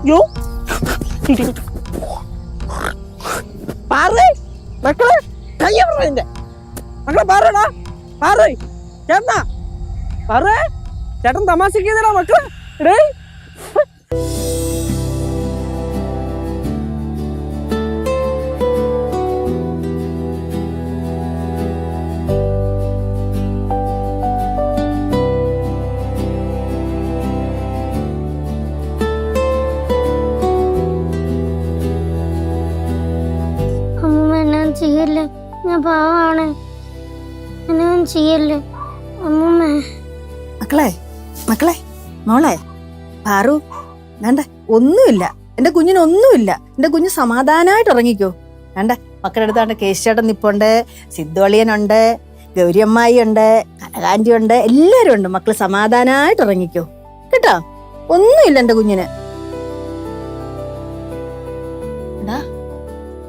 യോ പാറേ മക്കളെ കയ്യ പറഞ്ഞെ മക്കളെ പാറടാ പാറേ ചേട്ടാ പാറേ ചേട്ടൻ തമാശിക്കുന്നടാ മക്കളെ എടേ ചെയ്യല്ലേ, ഞാൻ പാവാണ്, എന്നെ ചെയ്യല്ലേ അമ്മൂമ്മ. മക്കളെ മക്കളെ മോളെ പാറു വേണ്ട, ഒന്നുമില്ല, എന്റെ കുഞ്ഞിനൊന്നുമില്ല. എന്റെ കുഞ്ഞ് സമാധാനമായിട്ട് ഉറങ്ങിക്കോ. വേണ്ട, മക്കളുടെ അടുത്താണ്ട് കേശേട്ടൻ നിപ്പുണ്ട്, സിദ്ധോളിയനുണ്ട്, ഗൗരിയമ്മായി ഉണ്ട്, കനകാന്റി ഉണ്ട്, എല്ലാരും ഉണ്ട്. മക്കള് സമാധാനമായിട്ട് ഉറങ്ങിക്കോ കേട്ടോ. ഒന്നുമില്ല എന്റെ കുഞ്ഞിന്.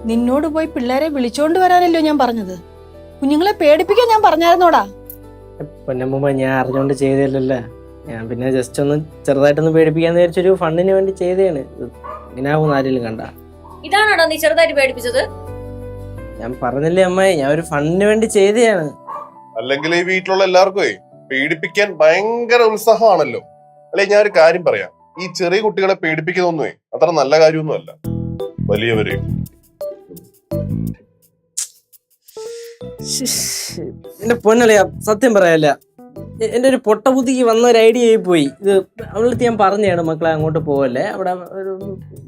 നിന്നോട് പോയി പിള്ളേരെ വിളിച്ചോണ്ട് വരാനല്ലോ ഞാൻ പറഞ്ഞത്. കുഞ്ഞുങ്ങളെ പേടിപ്പിക്കാൻ ഞാൻ പറഞ്ഞായിരുന്നോടാ. പൊന്നമ്മ ഞാൻ അറിഞ്ഞോണ്ട് ചെയ്തല്ലോ. ഞാൻ പിന്നെ ജസ്റ്റ് ഒന്ന് ചെറുതായിട്ടൊന്ന് പേടിപ്പിക്കാന്ന് വിചാരിച്ചൊരു ഫണ്ടിന് വേണ്ടി ചെയ്തതാണ്. ഇങ്ങനാവും ആരെങ്കിലും കണ്ട. ഇതാണോ നീ ചെറുതായിട്ട് പേടിപ്പിച്ചത്? ഞാൻ പറഞ്ഞില്ലേ അമ്മായി, ഞാൻ ഒരു ഫണ്ടിന് വേണ്ടി ചെയ്തതാണ്. അല്ലെങ്കിൽ ഈ വീട്ടിലുള്ള എല്ലാവർക്കും പേടിപ്പിക്കാൻ ഭയങ്കര ഉത്സാഹമാണല്ലോ അല്ലെ. ഞാൻ ഒരു കാര്യം പറയാം, ഈ ചെറിയ കുട്ടികളെ പേടിപ്പിക്കുന്നൊന്നുമേ അത്ര നല്ല കാര്യമൊന്നും അല്ല. വലിയവരെ എന്റെ പൊന്നളിയാ, സത്യം പറയാല്ല, എന്റെ ഒരു പൊട്ട ബുദ്ധിക്ക് വന്ന ഒരു ഐഡിയ ആയി പോയി. ഇത് അവളടുത്ത് ഞാൻ പറഞ്ഞാണ്, മക്കളെ അങ്ങോട്ട് പോവല്ലേ, അവിടെ ഒരു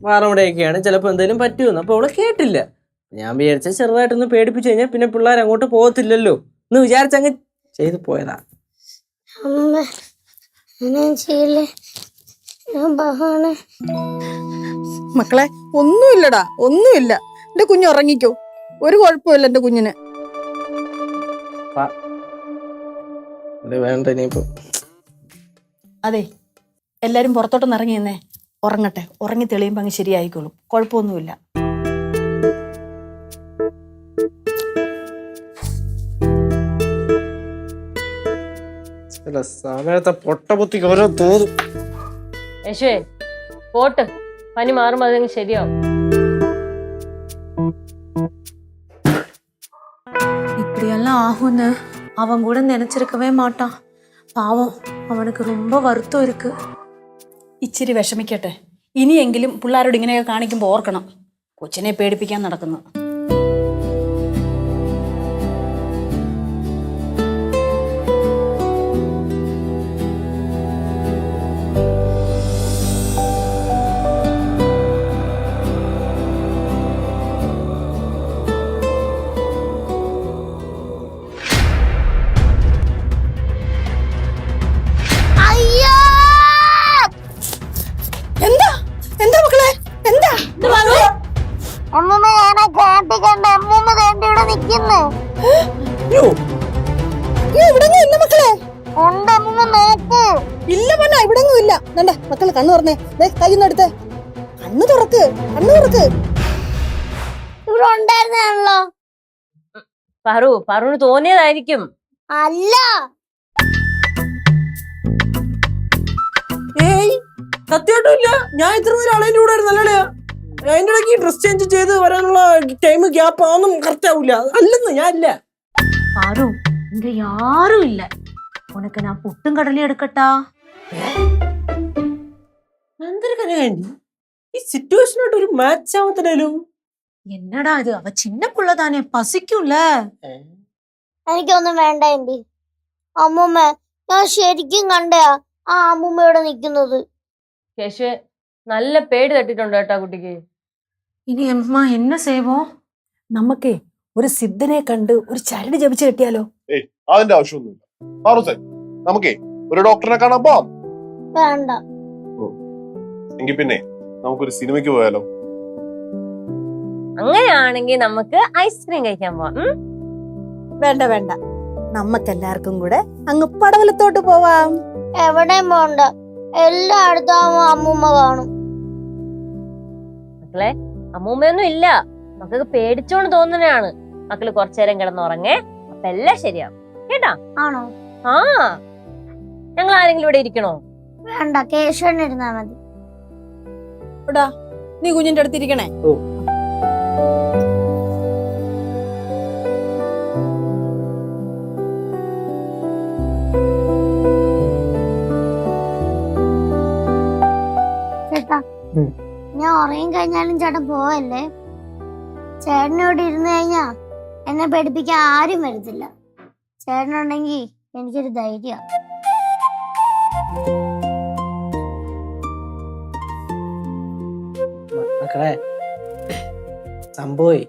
വാറവിടെയൊക്കെയാണ്, ചിലപ്പോൾ എന്തെങ്കിലും പറ്റുമെന്ന്. അപ്പൊ അവളെ കേട്ടില്ല. ഞാൻ വിചാരിച്ച ചെറുതായിട്ടൊന്ന് പേടിപ്പിച്ചു കഴിഞ്ഞാൽ പിന്നെ പിള്ളേർ അങ്ങോട്ട് പോകത്തില്ലല്ലോ എന്ന് വിചാരിച്ചങ്ങ് ചെയ്തു പോയതാ. മക്കളെ ഒന്നുമില്ലടാ, ഒന്നുമില്ല. എന്റെ കുഞ്ഞ് ഉറങ്ങിക്കോ, ഒരു കുഴപ്പമില്ല എന്റെ കുഞ്ഞിന്. വേണ്ട ഇനിയിപ്പോ. അതെ, എല്ലാരും പുറത്തോട്ടൊന്ന് ഇറങ്ങി നിന്നേ, ഉറങ്ങട്ടെ. ഉറങ്ങി തെളിയുമ്പോ അങ്ങ് ശരിയായിക്കോളും, കുഴപ്പമൊന്നുമില്ല. സമയത്തെ പൊട്ട ബുദ്ധിക്ക് ഓരോ തോന്നും. യശേ പോട്ട്, പനി മാറുമ്പോ അതങ്ങ് ശരിയാവും. இப்படியெல்லாம் ஆகும்னு அவன் கூட நினைச்சிருக்கவே மாட்டான். பாவம், அவனுக்கு ரொம்ப வருத்தம் இருக்கு. ഇച്ചിരി വിഷമിക്കട്ടെ. ഇനിയെങ്കിലും പിള്ളേരോട് ഇങ്ങനെയൊക്കെ കാണിക്കുമ്പോൾ ഓർക്കണം, കൊച്ചിനെ പേടിപ്പിക്കാൻ നടക്കുന്നു. എന്താ എന്താ മക്കളെ, എന്താ അമ്മൂമ്മ, ഞാനാ കാട്ടി കണ്ട അമ്മൂമ്മ ഇവിടെ നിക്കുന്നു. ഇവിടെങ്ങും മക്കളെ ഉണ്ട് അമ്മൂമ്മ, നോക്കൂ. ഇല്ല പൊന്നാ, ഇവിടെങ്ങും ഇല്ല. വേണ്ട മക്കള് കണ്ണു തുറന്നേ, കയ്യൊന്നെടുത്ത് കണ്ണു തുറക്ക്, കണ്ണു തുറക്ക്. ഇവിടെ ഉണ്ടായിരുന്നാണല്ലോ. പറു തോന്നിയതായിരിക്കും. അല്ല, ഏയ് സത്യമായിട്ടും ഇല്ല. ഞാൻ ഇത്ര നേരം ആളതിന്റെ കൂടെ ആയിരുന്നല്ലേ. അതിന്റെ ഇടയ്ക്ക് ഡ്രസ് ചേഞ്ച് ചെയ്ത് വരാനുള്ള ടൈം ഗ്യാപ്പ് ഒന്നും കറക്റ്റ് ആവില്ല. അല്ലെന്ന് ഞാൻ ഇല്ല. பாரு, இங்க யாரும் இல்ல. உனக்கு நான் புட்டும் கடலையும் எடுக்கட்டா? എന്തൊരു കനകാന്റി, ഈ സിറ്റുവേഷനായിട്ട് ഒരു മാച്ച് ആവത്തില്ലല്ലോ. என்னடா இது, அவ சின்ன புள்ள தானே, பசிக்கும்ல. എനിക്കൊന്നും വേണ്ട എന്റെ അമ്മൂമ്മ. ഞാൻ ശരിക്കും കണ്ടയാ ആ അമ്മൂമ്മ ഇവിടെ നിക്കുന്നത്. യശേ നല്ല പേടി തട്ടിട്ടുണ്ട് കേട്ടാ കുട്ടിക്ക്. இனி அம்மா என்ன செய்வோம்? നമുക്കേ ഒരു സിദ്ധനെ കണ്ട് ഒരു ചരട് ജപിച്ച് കെട്ടിയാലോ? അതിന്റെ ആവശ്യമൊന്നുമില്ല. നമുക്കേ ഒരു ഡോക്ടറിനെ കാണാൻ പോവാം. വേണ്ട. എങ്കിൽ പിന്നെ നമുക്കൊരു സിനിമയ്ക്ക് പോയാലോ? അങ്ങനെയാണെങ്കിൽ നമുക്ക് ഐസ്ക്രീം കഴിക്കാൻ പോവാം. വേണ്ട വേണ്ട, നമുക്കെല്ലാവർക്കും കൂടെ അങ്ങ് പടവലത്തോട്ട് പോവാം. എവിടെയും പോണ്ട, എല്ലായിടത്തും അമ്മൂമ്മ കാണും. മക്കളെ, അമ്മൂമ്മയൊന്നും ഇല്ല, മക്കൾക്ക് പേടിച്ചോണ്ട് തോന്നുന്നതാണ്. മക്കള് കുറച്ചേരം കിടന്നുറങ്ങേ, അപ്പൊ എല്ലാം ശരിയാവും കേട്ടാ. ആണോ? ആ, ഞങ്ങൾ ആരെങ്കിലും ഇവിടെ ഇരിക്കണോ? വേണ്ട, കേശവൻ ഇരുന്നാ മതി. ഇടാ നീ കുഞ്ഞിന്റെ അടുത്തിരിക്കണേ. ഓ. ചേട്ടാ ഉം. ഞാൻ ഉറങ്ങി കഴിഞ്ഞാലും ചേട്ടൻ പോവല്ലേ. ചേട്ടനോട് ഇരുന്ന് കഴിഞ്ഞാ എന്നെ പേടിപ്പിക്കാൻ ആരും വരത്തില്ല. ചേട്ടനുണ്ടെങ്കി എനിക്കൊരു ധൈര്യം. മക്കളെ സംഭവേ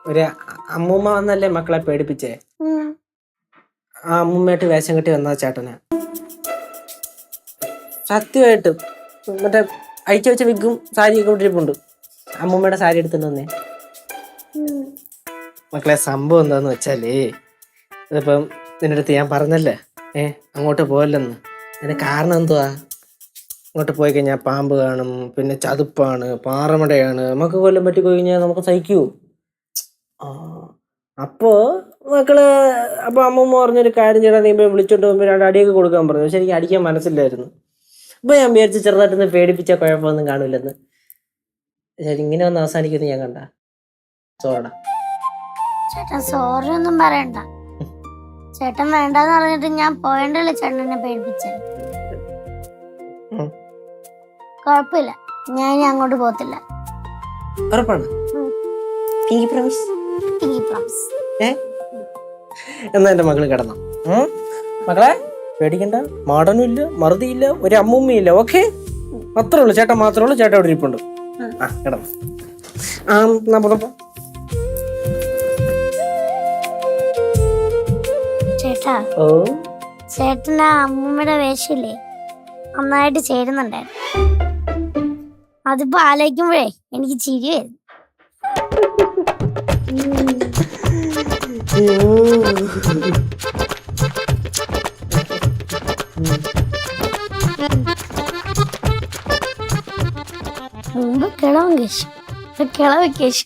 ഒരു അമ്മൂമ്മ വന്നല്ലേ മക്കളെ പേടിപ്പിച്ചേ. ആ അമ്മൂമ്മയായിട്ട് വേഷം കെട്ടി വന്ന ചേട്ടനാ. സത്യമായിട്ടും മറ്റേ അയച്ചു വെച്ച വിഗും സാരിയൊക്കെ ഇട്ടിരിപ്പുണ്ട്. അമ്മൂമ്മയുടെ സാരി എടുത്തിട്ട് വന്നേ. മക്കളെ സംഭവം എന്താന്ന് വെച്ചാലേ, ഇതിപ്പം നിന്റെ അടുത്ത് ഞാൻ പറഞ്ഞല്ലേ അങ്ങോട്ട് പോയല്ലെന്ന്. അതിന് കാരണം എന്തുവാ? അങ്ങോട്ട് പോയി കഴിഞ്ഞാൽ പാമ്പ് കാണും, പിന്നെ ചതുപ്പാണ്, പാറമടയാണ്, നമുക്ക് കൊല്ലം പറ്റി പോയി കഴിഞ്ഞാൽ നമുക്ക് സഹിക്കൂ. അപ്പോ മക്കള് അപ്പൊ അമ്മൂമ്മ പറഞ്ഞൊരു കാര്യം ചെയ്താൽ നീ വിളിച്ചോണ്ട് പോകുമ്പോൾ 2 അടിയൊക്കെ കൊടുക്കാൻ പറഞ്ഞു. പക്ഷെ എനിക്ക് അടിക്കാൻ മനസ്സിലായിരുന്നു. അപ്പൊ ഞാൻ വിചാരിച്ചു ചെറുതായിട്ടൊന്ന് പേടിപ്പിച്ച കുഴപ്പമൊന്നും കാണൂലെന്ന്. ശരി, ഇങ്ങനെ ഒന്ന് അവസാനിക്കുന്നു ഞാൻ കണ്ട. സോറടാ. ചേട്ടൻ സോറി ഒന്നും പറയണ്ട. ചേട്ടൻ വേണ്ടെന്ന് പറഞ്ഞിട്ട് ഞാൻ പോയണ്ടല്ലേ ചേട്ടനെ പേടിപ്പിച്ചേ. കുഴപ്പമില്ല, ഞാൻ ഇനി അങ്ങോട്ട് പോകത്തില്ല. ഉറപ്പാണ്? പ്രോമിസ്? എന്നാ എന്റെ മകള് കിടന്നു. മകളെ പേടിക്കണ്ട, മാടനും ഇല്ല, മറുതിയില്ല, ഒരു അമ്മൂമ്മയില്ല. ഓക്കെ, അത്രേ ഉള്ളു. ചേട്ടൻ മാത്രമേ ഉള്ളൂ. ചേട്ടൻ ഇവിടെ ഇരിപ്പുണ്ട്. ആ കിടന്നു. ചേട്ടാ, ഓ ചേട്ടന് ആ അമ്മൂമ്മയുടെ വേഷമില്ലേ നന്നായിട്ട് ചേരുന്നുണ്ടായിരുന്നു. അതിപ്പോ ആലോചിക്കുമ്പോഴേ എനിക്ക് ചിരി വരുന്നു. മുമ്പ് കിളവൻ കേശു, കിളവ കേശു.